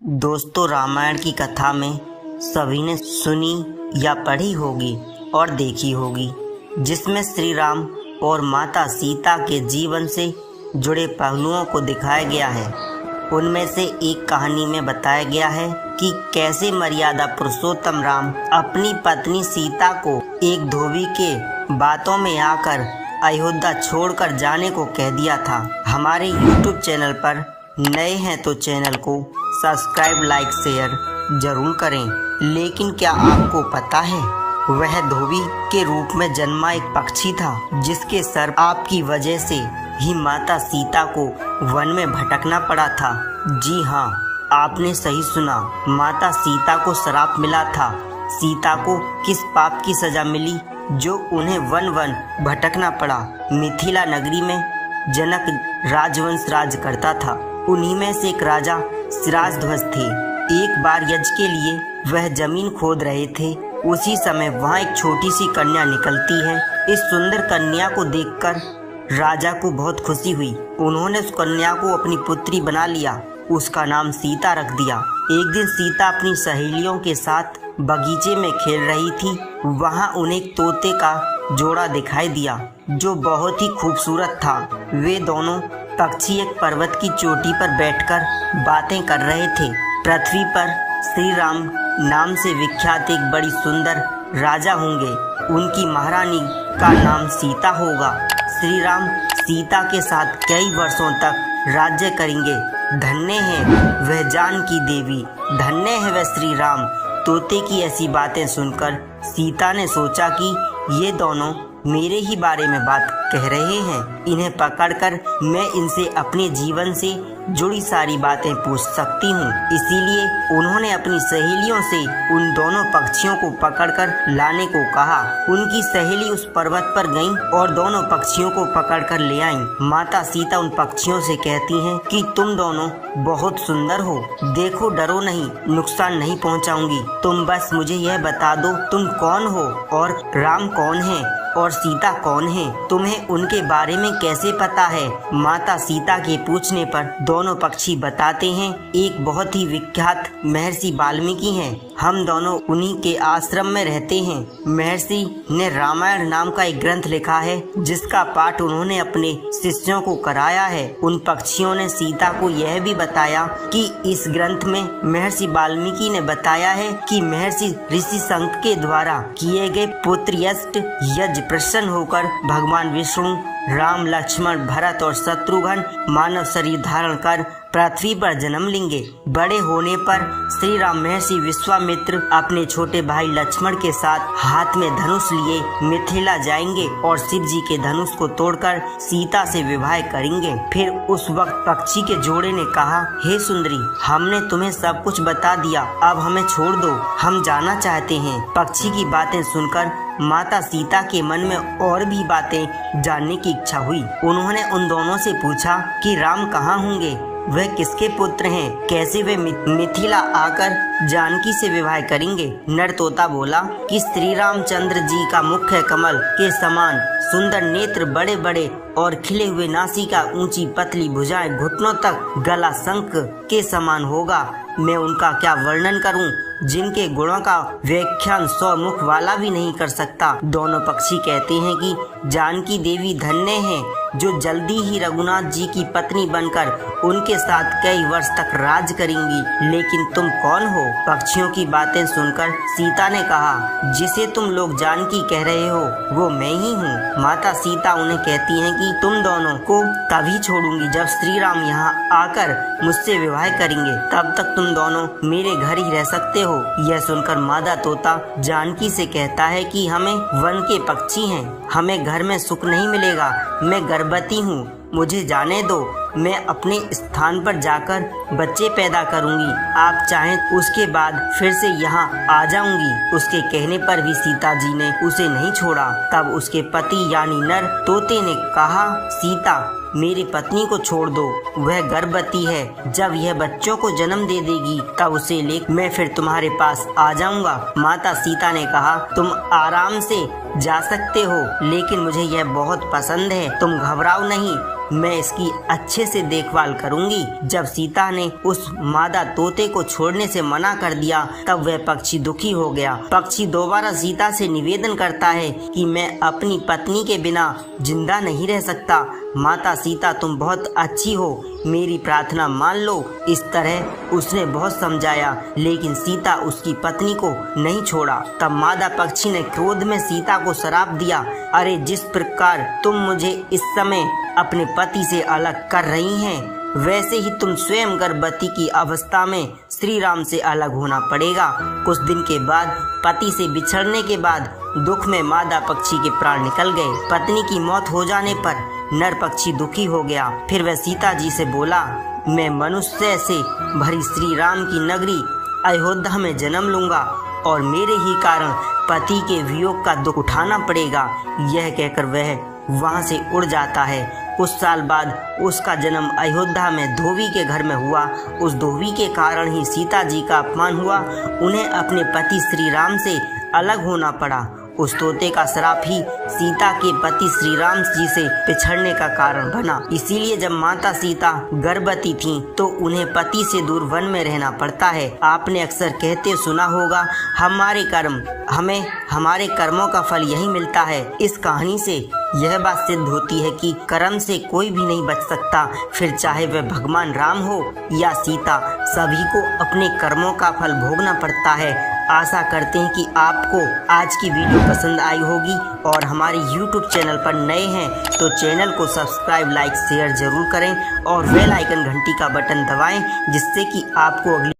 दोस्तों, रामायण की कथा में सभी ने सुनी या पढ़ी होगी और देखी होगी, जिसमें श्री राम और माता सीता के जीवन से जुड़े पहलुओं को दिखाया गया है। उनमें से एक कहानी में बताया गया है कि कैसे मर्यादा पुरुषोत्तम राम अपनी पत्नी सीता को एक धोबी के बातों में आकर अयोध्या छोड़कर जाने को कह दिया था। हमारे YouTube चैनल पर नए हैं तो चैनल को सब्सक्राइब, लाइक, शेयर जरूर करें। लेकिन क्या आपको पता है, वह धोबी के रूप में जन्मा एक पक्षी था, जिसके सर्प आपकी वजह से ही माता सीता को वन में भटकना पड़ा था। जी हाँ, आपने सही सुना, माता सीता को श्राप मिला था। सीता को किस पाप की सजा मिली जो उन्हें वन वन भटकना पड़ा? मिथिला नगरी में जनक राजवंश राज करता था। उन्हीं में से एक राजा सिराजध्वज थे। एक बार यज्ञ के लिए वह जमीन खोद रहे थे। उसी समय वहाँ एक छोटी सी कन्या निकलती है। इस सुंदर कन्या को देखकर राजा को बहुत खुशी हुई। उन्होंने उस कन्या को अपनी पुत्री बना लिया। उसका नाम सीता रख दिया। एक दिन सीता अपनी सहेलियों के साथ बगीचे में खेल रही थी। वहाँ उन्हें एक तोते का जोड़ा दिखाई दिया जो बहुत ही खूबसूरत था। वे दोनों पक्षी एक पर्वत की चोटी पर बैठकर बातें कर रहे थे। पृथ्वी पर श्री राम नाम से विख्यात एक बड़ी सुंदर राजा होंगे। उनकी महारानी का नाम सीता होगा। श्री राम सीता के साथ कई वर्षों तक राज्य करेंगे। धन्य है वह जानकी देवी, धन्य है वह श्री राम। तोते की ऐसी बातें सुनकर सीता ने सोचा कि ये दोनों मेरे ही बारे में बात कह रहे हैं। इन्हें पकड़कर मैं इनसे अपने जीवन से जुड़ी सारी बातें पूछ सकती हूँ। इसीलिए उन्होंने अपनी सहेलियों से उन दोनों पक्षियों को पकड़कर लाने को कहा। उनकी सहेली उस पर्वत पर गईं और दोनों पक्षियों को पकड़कर ले आईं। माता सीता उन पक्षियों से कहती हैं कि तुम दोनों बहुत सुंदर हो, देखो डरो नहीं, नुकसान नहीं पहुँचाऊंगी। तुम बस मुझे यह बता दो तुम कौन हो और राम कौन है और सीता कौन है? तुम्हें उनके बारे में कैसे पता है? माता सीता के पूछने पर दोनों पक्षी बताते हैं, एक बहुत ही विख्यात महर्षि वाल्मीकि हैं। हम दोनों उन्हीं के आश्रम में रहते हैं। महर्षि ने रामायण नाम का एक ग्रंथ लिखा है, जिसका पाठ उन्होंने अपने शिष्यों को कराया है। उन पक्षियों ने सीता को यह भी बताया कि इस ग्रंथ में महर्षि वाल्मीकि ने बताया है कि महर्षि ऋषि शंख के द्वारा किए गए पुत्र यज्ञ प्रसन्न होकर भगवान विष्णु, राम, लक्ष्मण, भरत और शत्रुघ्न मानव शरीर धारण कर पृथ्वी पर जन्म लेंगे। बड़े होने पर श्री राम महर्षि विश्वामित्र अपने छोटे भाई लक्ष्मण के साथ हाथ में धनुष लिए मिथिला जाएंगे और शिव जी के धनुष को तोड़कर सीता से विवाह करेंगे। फिर उस वक्त पक्षी के जोड़े ने कहा, हे सुंदरी, हमने तुम्हें सब कुछ बता दिया, अब हमें छोड़ दो, हम जाना चाहते हैं। पक्षी की बातें सुनकर माता सीता के मन में और भी बातें जानने की इच्छा हुई। उन्होंने उन दोनों से पूछा कि राम कहाँ होंगे, वह किसके पुत्र हैं, कैसे वे मिथिला आकर जानकी से विवाह करेंगे? नर तोता बोला कि श्री रामचंद्र जी का मुख कमल के समान सुंदर नेत्र, बड़े बड़े और खिले हुए नासिका, ऊंची पतली भुजाएं, घुटनों तक गला शंख के समान होगा। मैं उनका क्या वर्णन करूं, जिनके गुणों का व्याख्यान 100 मुख वाला भी नहीं कर सकता। दोनों पक्षी कहते हैं कि जानकी देवी धन्य है जो जल्दी ही रघुनाथ जी की पत्नी बनकर उनके साथ कई वर्ष तक राज करेंगी। लेकिन तुम कौन हो? पक्षियों की बातें सुनकर सीता ने कहा, जिसे तुम लोग जानकी कह रहे हो वो मैं ही हूँ। माता सीता उन्हें कहती हैं कि तुम दोनों को तभी छोड़ूंगी जब श्री राम यहाँ आकर मुझसे विवाह करेंगे, तब तक तुम दोनों मेरे घर ही रह सकते हो। यह सुनकर मादा तोता जानकी से कहता है कि हमें वन के पक्षी हैं, हमें घर में सुख नहीं मिलेगा, मैं गर्भवती हूँ, मुझे जाने दो, मैं अपने स्थान पर जाकर बच्चे पैदा करूंगी, आप चाहें उसके बाद फिर से यहाँ आ जाऊंगी। उसके कहने पर भी सीता जी ने उसे नहीं छोड़ा। तब उसके पति यानी नर तोते ने कहा, सीता मेरी पत्नी को छोड़ दो, वह गर्भवती है, जब यह बच्चों को जन्म दे देगी तब उसे ले मैं फिर तुम्हारे पास आ जाऊंगा। माता सीता ने कहा, तुम आराम से जा सकते हो, लेकिन मुझे यह बहुत पसंद है, तुम घबराओ नहीं, मैं इसकी अच्छे से देखभाल करूंगी। जब सीता ने उस मादा तोते को छोड़ने से मना कर दिया तब वह पक्षी दुखी हो गया। पक्षी दोबारा सीता से निवेदन करता है कि मैं अपनी पत्नी के बिना जिंदा नहीं रह सकता। माता सीता तुम बहुत अच्छी हो, मेरी प्रार्थना मान लो। इस तरह उसने बहुत समझाया लेकिन सीता उसकी पत्नी को नहीं छोड़ा। तब मादा पक्षी ने क्रोध में सीता को श्राप दिया, अरे जिस प्रकार तुम मुझे इस समय अपने पति से अलग कर रही हैं, वैसे ही तुम स्वयं गर्भवती की अवस्था में श्री राम से अलग होना पड़ेगा। कुछ दिन के बाद पति से बिछड़ने के बाद दुख में मादा पक्षी के प्राण निकल गए। पत्नी की मौत हो जाने पर नर पक्षी दुखी हो गया। फिर वह सीता जी से बोला, मैं मनुष्य से भरी श्री राम की नगरी अयोध्या में जन्म लूंगा और मेरे ही कारण पति के वियोग का दुख उठाना पड़ेगा। यह कहकर वह वहां से उड़ जाता है। कुछ साल बाद उसका जन्म अयोध्या में धोबी के घर में हुआ। उस धोबी के कारण ही सीता जी का अपमान हुआ। उन्हें अपने पति श्री राम से अलग होना पड़ा। उस तोते का श्राप ही सीता के पति श्री राम जी से पिछड़ने का कारण बना। इसीलिए जब माता सीता गर्भवती थीं तो उन्हें पति से दूर वन में रहना पड़ता है। आपने अक्सर कहते सुना होगा, हमें हमारे कर्मों का फल यही मिलता है। इस कहानी से यह बात सिद्ध होती है कि कर्म से कोई भी नहीं बच सकता, फिर चाहे वह भगवान राम हो या सीता, सभी को अपने कर्मों का फल भोगना पड़ता है। आशा करते हैं कि आपको आज की वीडियो पसंद आई होगी और हमारे YouTube चैनल पर नए हैं तो चैनल को सब्सक्राइब, लाइक, शेयर जरूर करें और बेल आइकन घंटी का बटन दबाएं जिससे कि आपको अगली